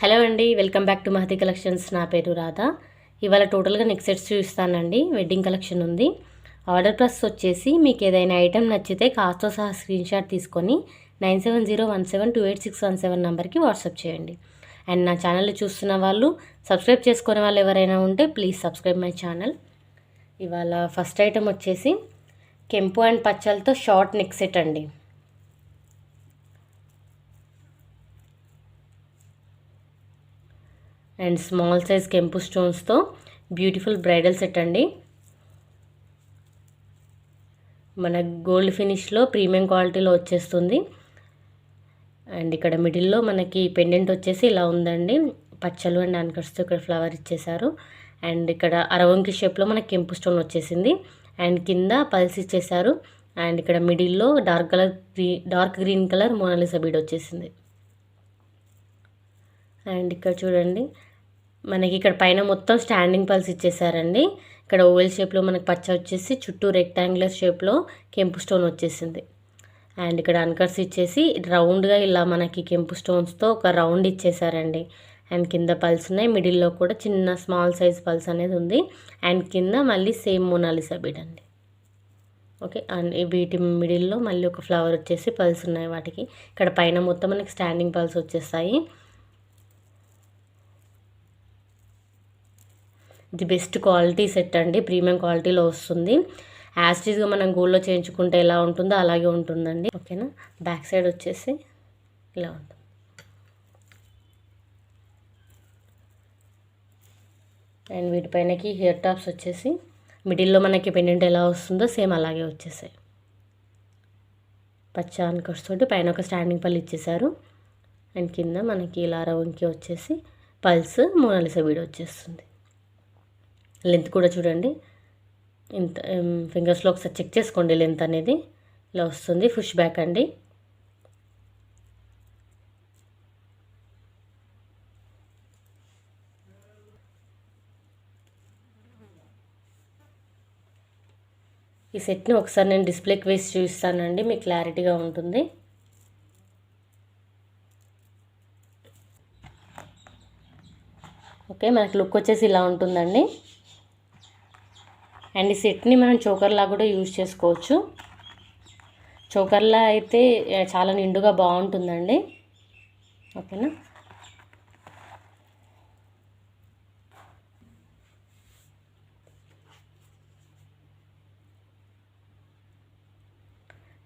Hello అండి, welcome back to Mahathi collections. నా పేరు రాధా. ఇవాళ టోటల్గా నెక్ సెట్స్ చూపిస్తానండి. వెడ్డింగ్ కలెక్షన్ ఉంది. ఆర్డర్ ప్రైస్ వచ్చేసి మీకు ఏదైనా ఐటెం నచ్చితే కాస్ట్తో సహా స్క్రీన్ షాట్ తీసుకొని 9701728617 నెంబర్కి వాట్సాప్ చేయండి. అండ్ నా ఛానల్ చూస్తున్న వాళ్ళు, సబ్స్క్రైబ్ చేసుకునే వాళ్ళు ఎవరైనా ఉంటే ప్లీజ్ సబ్స్క్రైబ్ మై ఛానల్. ఇవాళ ఫస్ట్ ఐటెం వచ్చేసి కెంపు అండ్ పచ్చలతో షార్ట్ నెక్ సెట్ అండి. అండ్ స్మాల్ సైజ్ కెంపు స్టోన్స్తో బ్యూటిఫుల్ బ్రైడల్ సెట్ అండి. మన గోల్డ్ ఫినిష్లో ప్రీమియం క్వాలిటీలో వచ్చేస్తుంది. అండ్ ఇక్కడ మిడిల్లో మనకి పెండెంట్ వచ్చేసి ఇలా ఉందండి. పచ్చలు అండ్ ఆన్కర్స్తో ఇక్కడ ఫ్లవర్ ఇచ్చేసారు. అండ్ ఇక్కడ అరవంకి షేప్లో మనకి కెంపు స్టోన్ వచ్చేసింది. అండ్ కింద పల్స్ ఇచ్చేసారు. అండ్ ఇక్కడ మిడిల్లో dark green colour Mona Lisa bead వచ్చేసింది. అండ్ ఇక్కడ చూడండి, మనకి ఇక్కడ పైన మొత్తం స్టాండింగ్ పల్స్ ఇచ్చేసారండి. ఇక్కడ ఓవెల్ షేప్లో మనకి పచ్చ వచ్చేసి చుట్టూ రెక్టాంగులర్ షేప్లో కెంపు స్టోన్ వచ్చేసింది. అండ్ ఇక్కడ అన్కర్స్ ఇచ్చేసి రౌండ్గా ఇలా మనకి కెంపు స్టోన్స్తో ఒక రౌండ్ ఇచ్చేసారండి. అండ్ కింద పల్స్ ఉన్నాయి. మిడిల్లో కూడా చిన్న స్మాల్ సైజ్ పల్స్ అనేది ఉంది. అండ్ కింద మళ్ళీ సేమ్ మోనాలిసా బీడ్ అండి. ఓకే, అండ్ వీటి మిడిల్లో మళ్ళీ ఒక ఫ్లవర్ వచ్చేసి పల్స్ ఉన్నాయి వాటికి. ఇక్కడ పైన మొత్తం మనకి స్టాండింగ్ పల్స్ వచ్చేస్తాయి. ఇది బెస్ట్ క్వాలిటీ సెట్ అండి, ప్రీమియం క్వాలిటీలో వస్తుంది. యాస్టీస్గా మనం గోల్డ్లో చేయించుకుంటే ఎలా ఉంటుందో అలాగే ఉంటుందండి. ఓకేనా, బ్యాక్ సైడ్ వచ్చేసి ఇలా ఉంటుంది. అండ్ వీటిపైనకి హెయిర్ టాప్స్ వచ్చేసి మిడిల్లో మనకి పెండెంట్ ఎలా వస్తుందో సేమ్ అలాగే వచ్చేసాయి. పచ్చ ఆన్కర్స్ తోటి పైన ఒక స్టాండింగ్ పల్లి ఇచ్చేసారు. అండ్ కింద మనకి ఇలా రౌండ్కి వచ్చేసి పల్స్ మోనాలిసా బీడ్ వచ్చేస్తుంది. లెంత్ కూడా చూడండి, ఇంత ఫింగర్స్లో ఒకసారి చెక్ చేసుకోండి. లెంత్ అనేది ఇలా వస్తుంది. పుష్ బ్యాక్ అండి. ఈ సెట్ని ఒకసారి నేను డిస్ప్లేకి వేసి చూపిస్తానండి, మీకు క్లారిటీగా ఉంటుంది. ఓకే, మనకి లుక్ వచ్చేసి ఇలా ఉంటుందండి. అండ్ ఈ సెట్ని మనం చోకర్లా కూడా యూజ్ చేసుకోవచ్చు. చోకర్లా అయితే చాలా నిండుగా బాగుంటుందండి. ఓకేనా,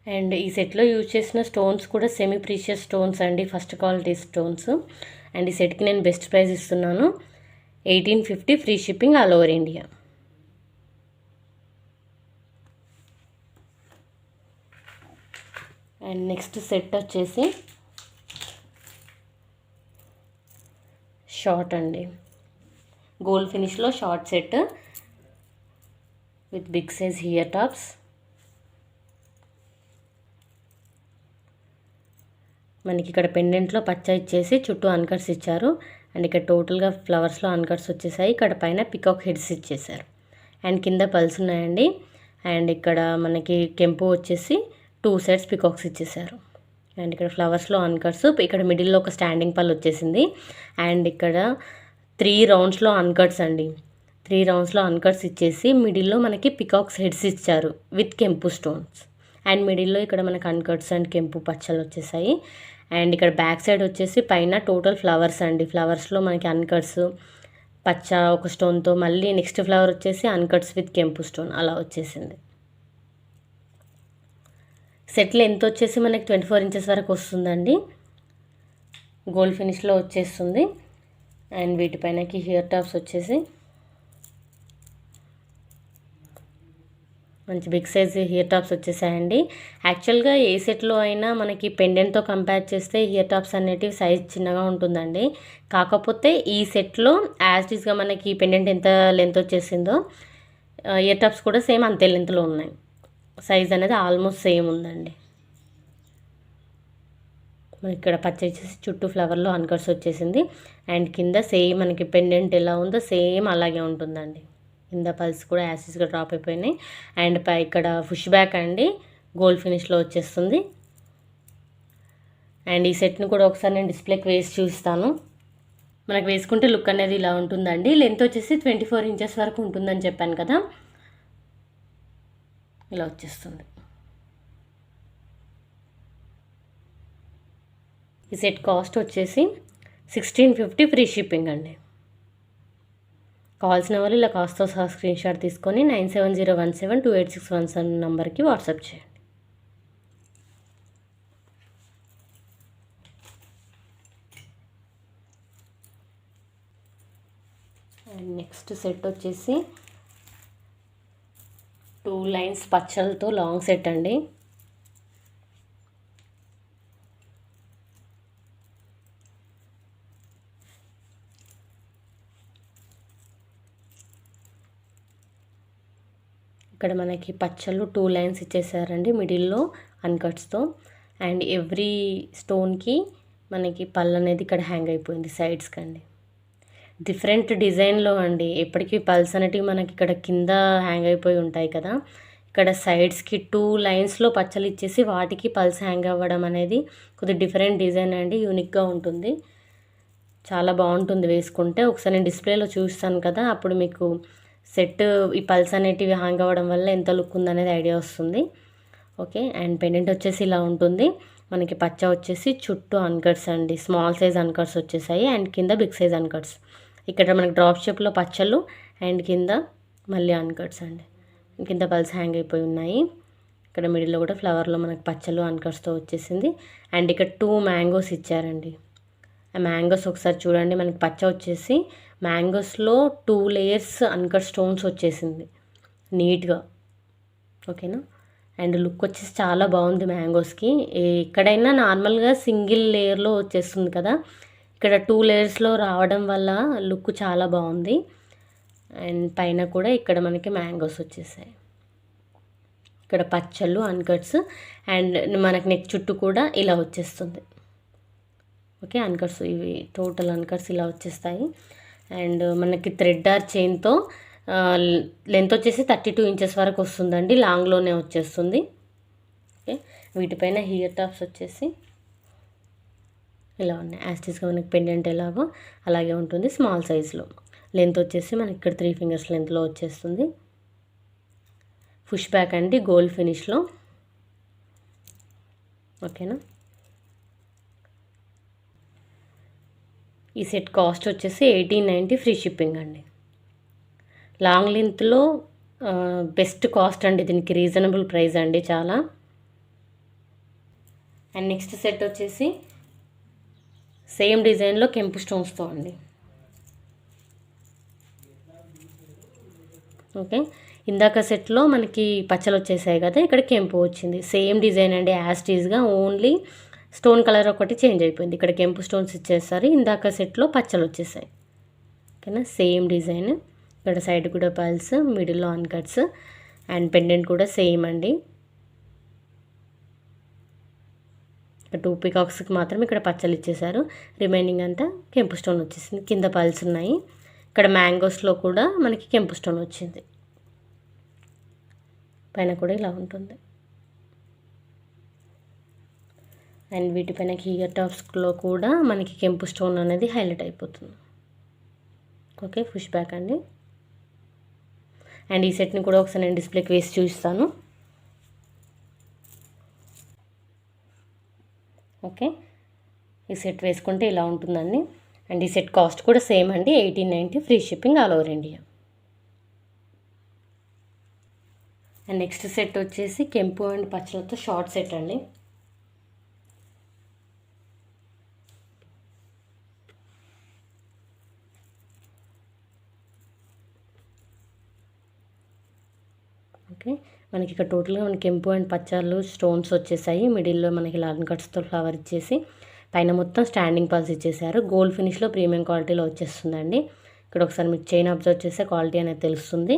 అండ్ ఈ సెట్లో యూజ్ చేసిన స్టోన్స్ కూడా సెమీ ప్రీషియస్ స్టోన్స్ అండి, ఫస్ట్ క్వాలిటీ స్టోన్స్. అండ్ ఈ సెట్కి నేను బెస్ట్ ప్రైస్ ఇస్తున్నాను, 1850 free shipping all over India. And next set వచ్చేసి షార్ట్ అండి, గోల్డ్ ఫినిష్లో short set with big size ear tops. మనకి ఇక్కడ పెండెంట్లో పచ్చ ఇచ్చేసి చుట్టూ అన్కట్స్ ఇచ్చారు. అండ్ ఇక్కడ టోటల్గా ఫ్లవర్స్లో అన్కట్స్ వచ్చేసాయి. ఇక్కడ పైన పికాక్ హెడ్స్ ఇచ్చేసారు. అండ్ కింద పల్స్ ఉన్నాయండి. అండ్ ఇక్కడ మనకి కెంపు వచ్చేసి 2 సైడ్స్ పికాక్స్ ఇచ్చేసారు. అండ్ ఇక్కడ ఫ్లవర్స్లో అన్కట్స్, ఇక్కడ మిడిల్లో ఒక స్టాండింగ్ పల్ వచ్చేసింది. అండ్ ఇక్కడ 3 రౌండ్స్లో అన్కట్స్ అండి. 3 రౌండ్స్లో అన్కట్స్ ఇచ్చేసి మిడిల్లో మనకి పికాక్స్ హెడ్స్ ఇచ్చారు విత్ కెంపు స్టోన్స్. అండ్ మిడిల్లో ఇక్కడ మనకి అన్కట్స్ అండ్ కెంపు పచ్చలు వచ్చేసాయి. అండ్ ఇక్కడ బ్యాక్ సైడ్ వచ్చేసి పైన టోటల్ ఫ్లవర్స్ అండి. ఫ్లవర్స్లో మనకి అన్కట్స్ పచ్చ ఒక స్టోన్తో, మళ్ళీ నెక్స్ట్ ఫ్లవర్ వచ్చేసి అన్కట్స్ విత్ కెంపు స్టోన్ అలా వచ్చేసింది. సెట్ లెంత్ వచ్చేసి మనకి 24 ఇంచెస్ వరకు వస్తుందండి. గోల్డ్ ఫినిష్లో వచ్చేస్తుంది. అండ్ వీటిపైనకి హియర్ టాప్స్ వచ్చేసి మంచి బిగ్ సైజ్ హియర్ టాప్స్ వచ్చేసాయండి. యాక్చువల్గా ఏ సెట్లో అయినా మనకి పెండెంట్తో కంపేర్ చేస్తే హియర్ టాప్స్ అనేటివి సైజ్ చిన్నగా ఉంటుందండి. కాకపోతే ఈ సెట్లో యాజ్ ఈజ్గా మనకి పెండెంట్ ఎంత లెంత్ వచ్చేసిందో ఇయర్ టాప్స్ కూడా సేమ్ అంతే లెంత్లో ఉన్నాయి. సైజ్ అనేది ఆల్మోస్ట్ సేమ్ ఉందండి. మనకి ఇక్కడ పచ్చ ఇచ్చేసి చుట్టూ ఫ్లవర్లో అన్కట్స్ వచ్చేసింది. అండ్ కింద సేమ్ మనకి పెండెంట్ ఎలా ఉందో సేమ్ అలాగే ఉంటుందండి. కింద పల్స్ కూడా యాసిడ్స్గా డ్రాప్ అయిపోయినాయి. అండ్ ఇక్కడ పుష్ బ్యాక్ అండి, గోల్డ్ ఫినిష్లో వచ్చేస్తుంది. అండ్ ఈ సెట్ని కూడా ఒకసారి నేను డిస్ప్లేకి వేసి చూస్తాను. మనకు వేసుకుంటే లుక్ అనేది ఇలా ఉంటుందండి. లెంత్ వచ్చేసి 24 ఇంచెస్ వరకు ఉంటుందని చెప్పాను కదా, ఇలా వచ్చేస్తుంది. ఈ సెట్ కాస్ట్ వచ్చేసి 1650 ఫ్రీ షిప్పింగ్ అండి. కావాల్సిన వాళ్ళు ఇలా కాస్ట్తో సహా స్క్రీన్ షాట్ తీసుకొని 9701728617 నెంబర్కి వాట్సాప్ చేయండి. అండ్ నెక్స్ట్ సెట్ వచ్చేసి 2 లైన్స్ పచ్చలతో లాంగ్ సెట్ అండి. ఇక్కడ మనకి పచ్చళ్ళు 2 లైన్స్ ఇచ్చేసారండి మిడిల్లో అన్కట్స్తో. అండ్ ఎవ్రీ స్టోన్కి మనకి పళ్ళు అనేది ఇక్కడ హ్యాంగ్ అయిపోయింది సైడ్స్కి అండి. డిఫరెంట్ డిజైన్లో అండి. ఎప్పటికీ పల్స్ అనేటివి మనకి ఇక్కడ కింద హ్యాంగ్ అయిపోయి ఉంటాయి కదా, ఇక్కడ సైడ్స్కి 2 లైన్స్లో పచ్చలు ఇచ్చేసి వాటికి పల్స్ హ్యాంగ్ అవ్వడం అనేది కొద్దిగా డిఫరెంట్ డిజైన్ అండి. యూనిక్గా ఉంటుంది, చాలా బాగుంటుంది వేసుకుంటే. ఒకసారి నేను డిస్ప్లేలో చూస్తాను కదా, అప్పుడు మీకు సెట్ ఈ పల్స్ అనేటివి హ్యాంగ్ అవ్వడం వల్ల ఎంత లుక్ ఉందనేది ఐడియా వస్తుంది. ఓకే. అండ్ పెండెంట్ వచ్చేసి ఇలా ఉంటుంది. మనకి పచ్చ వచ్చేసి చుట్టూ అన్కట్స్ అండి, స్మాల్ సైజ్ అన్కట్స్ వచ్చేసాయి. అండ్ కింద బిగ్ సైజ్ అన్కట్స్. ఇక్కడ మనకి డ్రాప్ షేప్లో పచ్చళ్ళు అండ్ కింద మళ్ళీ అన్కట్స్ అండి. కింద పల్స్ హ్యాంగ్ అయిపోయి ఉన్నాయి. ఇక్కడ మిడిల్లో కూడా ఫ్లవర్లో మనకి పచ్చళ్ళు అన్కట్స్తో వచ్చేసింది. అండ్ ఇక్కడ 2 మ్యాంగోస్ ఇచ్చారండి. ఆ మ్యాంగోస్ ఒకసారి చూడండి. మనకి పచ్చ వచ్చేసి మ్యాంగోస్లో 2 లేయర్స్ అన్కట్ స్టోన్స్ వచ్చేసింది నీట్గా. ఓకేనా. అండ్ లుక్ వచ్చేసి చాలా బాగుంది మ్యాంగోస్కి. ఎక్కడైనా నార్మల్గా సింగిల్ లేయర్లో వచ్చేస్తుంది కదా, ఇక్కడ 2 లేయర్స్లో రావడం వల్ల లుక్ చాలా బాగుంది. అండ్ పైన కూడా ఇక్కడ మనకి మ్యాంగోస్ వచ్చేసాయి. ఇక్కడ పచ్చళ్ళు అన్కట్స్ అండ్ మనకి నెక్ చుట్టూ కూడా ఇలా వచ్చేస్తుంది. ఓకే. అన్కట్స్ ఇవి టోటల్ అన్కట్స్ ఇలా వచ్చేస్తాయి. అండ్ మనకి థ్రెడ్ ఆర్ చైన్తో లెంత్ వచ్చేసి 32 ఇంచెస్ వరకు వస్తుందండి, లాంగ్లోనే వచ్చేస్తుంది. ఓకే. వీటిపైన హియర్ టాప్స్ వచ్చేసి ఇలా ఉన్నాయి. యాస్టిస్గా మనకి పెండెంట్ ఎలాగో అలాగే ఉంటుంది, స్మాల్ సైజ్లో. లెంత్ వచ్చేసి మనకి ఇక్కడ 3 ఫింగర్స్ లెంత్లో వచ్చేస్తుంది. పుష్ బ్యాక్ అండి, గోల్డ్ ఫినిష్లో. ఓకేనా. ఈ సెట్ కాస్ట్ వచ్చేసి 1890 ఫ్రీ షిప్పింగ్ అండి. లాంగ్ లెంత్లో బెస్ట్ కాస్ట్ అండి, దీనికి రీజనబుల్ ప్రైస్ అండి చాలా. అండ్ నెక్స్ట్ సెట్ వచ్చేసి సేమ్ డిజైన్లో కెంపు స్టోన్స్తో అండి. ఓకే. ఇందాక సెట్లో మనకి పచ్చలు వచ్చేసాయి కదా, ఇక్కడ కెంపు వచ్చింది. సేమ్ డిజైన్ అండి, యాస్టీజ్గా, ఓన్లీ స్టోన్ కలర్ ఒకటి చేంజ్ అయిపోయింది. ఇక్కడ కెంపు స్టోన్స్ ఇచ్చేస్తారు, ఇందాక సెట్లో పచ్చలు వచ్చేసాయి. ఓకేనా. Same design. ఇక్కడ సైడ్ కూడా పల్స్, మిడిల్లో అన్కట్స్ అండ్ పెండెంట్ కూడా సేమ్ అండి. ఇక్కడ 2 పికాక్స్కి మాత్రం ఇక్కడ పచ్చలు ఇచ్చేసారు, రిమైనింగ్ అంతా కెంపు స్టోన్ వచ్చేసింది. కింద పల్స్ ఉన్నాయి. ఇక్కడ మ్యాంగోస్లో కూడా మనకి కెంపు స్టోన్ వచ్చింది. పైన కూడా ఇలా ఉంటుంది. అండ్ వీటిపైన హియర్ టాప్స్లో కూడా మనకి కెంపు స్టోన్ అనేది హైలైట్ అయిపోతుంది. ఓకే. పుష్ బ్యాక్ అండి. అండ్ ఈ సెట్ని కూడా ఒకసారి నేను డిస్ప్లేకి వేసి చూపిస్తాను. ఓకే. ఈ సెట్ వేసుకుంటే ఇలా ఉంటుందండి. అండ్ ఈ సెట్ కాస్ట్ కూడా సేమ్ అండి, 1890 free shipping all over India. And next set వచ్చేసి కెంపు అండ్ పచ్చలతో షార్ట్ సెట్ అండి. ఓకే. మనకి ఇక్కడ టోటల్గా మనకి కెంపు అండ్ పచ్చళ్ళు స్టోన్స్ వచ్చేసాయి. మిడిల్లో మనకి లాన్ కట్స్తో ఫ్లవర్ ఇచ్చేసి పైన మొత్తం స్టాండింగ్ పల్స్ ఇచ్చేసారు. గోల్డ్ ఫినిష్లో ప్రీమియం క్వాలిటీలో వచ్చేస్తుందండి. ఇక్కడ ఒకసారి మీకు చైన్ అబ్జర్వ్ చేస్తే క్వాలిటీ అనేది తెలుస్తుంది.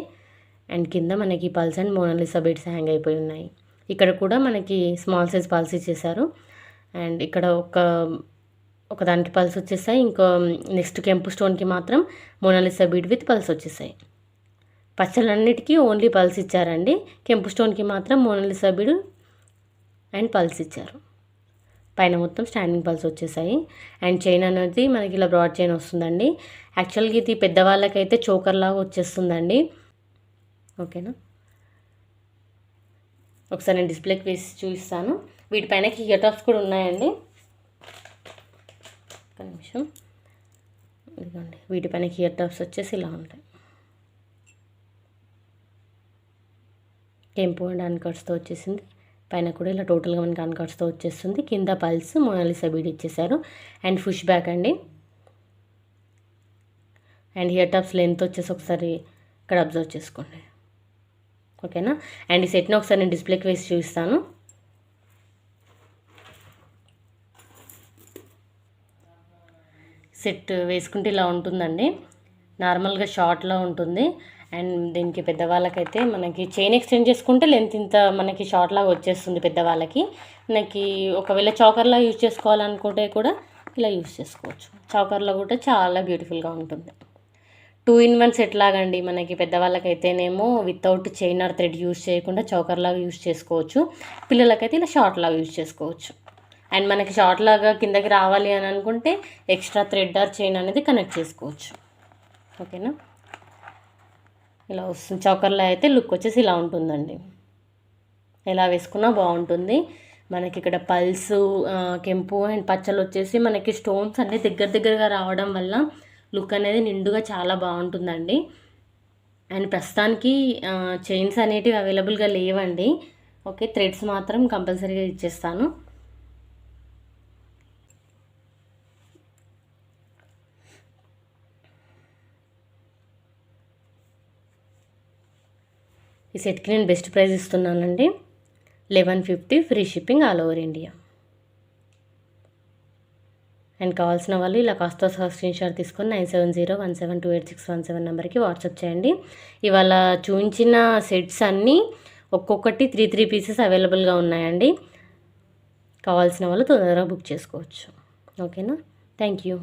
అండ్ కింద మనకి pearls and Mona Lisa beads hang అయిపోయి ఉన్నాయి. ఇక్కడ కూడా మనకి స్మాల్ సైజ్ పల్స్ ఇచ్చేసారు. అండ్ ఇక్కడ ఒక దానికి పల్స్ వచ్చేసాయి. ఇంకో నెక్స్ట్ కెంపు స్టోన్కి మాత్రం మోనాలిసా బీడ్ విత్ పల్స్ వచ్చేసాయి. పచ్చలన్నిటికీ ఓన్లీ పల్స్ ఇచ్చారండి. కెంపు స్టోన్కి మాత్రం మోనాలిసా బీడ్ అండ్ పల్స్ ఇచ్చారు. పైన మొత్తం స్టాండింగ్ పల్స్ వచ్చేసాయి. అండ్ చైన్ అనేది మనకి ఇలా బ్రాడ్ చైన్ వస్తుందండి. యాక్చువల్గా ఇది పెద్దవాళ్ళకైతే చోకర్ లాగా వచ్చేస్తుందండి. ఓకేనా, ఒకసారి నేను డిస్ప్లేకి వేసి చూపిస్తాను. వీటిపైన ఇయర్ టాప్స్ కూడా ఉన్నాయండి. ఒక నిమిషం, ఇదిగోండి వీటిపైన ఇయర్ టాప్స్ వచ్చేసి ఇలా ఉంటాయి. కెంపు అండ్ అన్కట్స్తో వచ్చేసింది. పైన కూడా ఇలా టోటల్గా మనకి అన్కట్స్తో వచ్చేస్తుంది. కింద పల్స్ మోనాలిసా బీడ్ ఇచ్చేసారు. అండ్ పుష్ బ్యాక్ అండి. అండ్ ఇయర్ టాప్స్ లెంత్ వచ్చేసి ఒకసారి ఇక్కడ అబ్జర్వ్ చేసుకోండి. ఓకేనా, అండ్ ఈ సెట్ని ఒకసారి నేను డిస్ప్లేకి వేసి చూపిస్తాను. సెట్ వేసుకుంటే ఇలా ఉంటుందండి. నార్మల్గా షార్ట్లో ఉంటుంది. అండ్ దీనికి పెద్దవాళ్ళకైతే మనకి చైన్ ఎక్స్టెండ్ చేసుకుంటే లెంత్ ఇంత మనకి షార్ట్ లాగా వచ్చేస్తుంది పెద్దవాళ్ళకి. మనకి ఒకవేళ చౌకర్లా యూజ్ చేసుకోవాలనుకుంటే కూడా ఇలా యూజ్ చేసుకోవచ్చు. చౌకర్లో కూడా చాలా బ్యూటిఫుల్గా ఉంటుంది. 2-in-1 సెట్ లాగండి. మనకి పెద్దవాళ్ళకైతేనేమో without chain or thread use చేయకుండా చౌకర్ లాగా యూజ్ చేసుకోవచ్చు. పిల్లలకైతే ఇలా షార్ట్ లాగా యూజ్ చేసుకోవచ్చు. అండ్ మనకి షార్ట్ లాగా కిందకి రావాలి అని అనుకుంటే ఎక్స్ట్రా థ్రెడ్ ఆర్ చైన్ అనేది కనెక్ట్ చేసుకోవచ్చు. ఓకేనా, ఇలా వస్తుంది. చౌకర్లో అయితే లుక్ వచ్చేసి ఇలా ఉంటుందండి. ఎలా వేసుకున్నా బాగుంటుంది. మనకి ఇక్కడ పల్సు, కెంపు అండ్ పచ్చలు వచ్చేసి మనకి స్టోన్స్ అన్నీ దగ్గరగా రావడం వల్ల లుక్ అనేది నిండుగా చాలా బాగుంటుందండి. అండ్ ప్రస్తుతానికి చైన్స్ అనేటివి అవైలబుల్గా లేవండి. ఓకే, థ్రెడ్స్ మాత్రం కంపల్సరీగా ఇచ్చేస్తాను. ఈ సెట్కి నేను బెస్ట్ ప్రైస్ ఇస్తున్నానండి. 1150, free shipping all over India. And కావాల్సిన వాళ్ళు ఇలా కాస్ట్తో సహా స్క్రీన్ షాట్ తీసుకొని 9701728617 నెంబర్కి వాట్సాప్ చేయండి. ఇవాళ చూపించిన సెట్స్ అన్నీ ఒక్కొక్కటి 3 పీసెస్ అవైలబుల్గా ఉన్నాయండి. కావాల్సిన వాళ్ళు తొందరగా బుక్ చేసుకోవచ్చు. ఓకేనా, థ్యాంక్ యూ.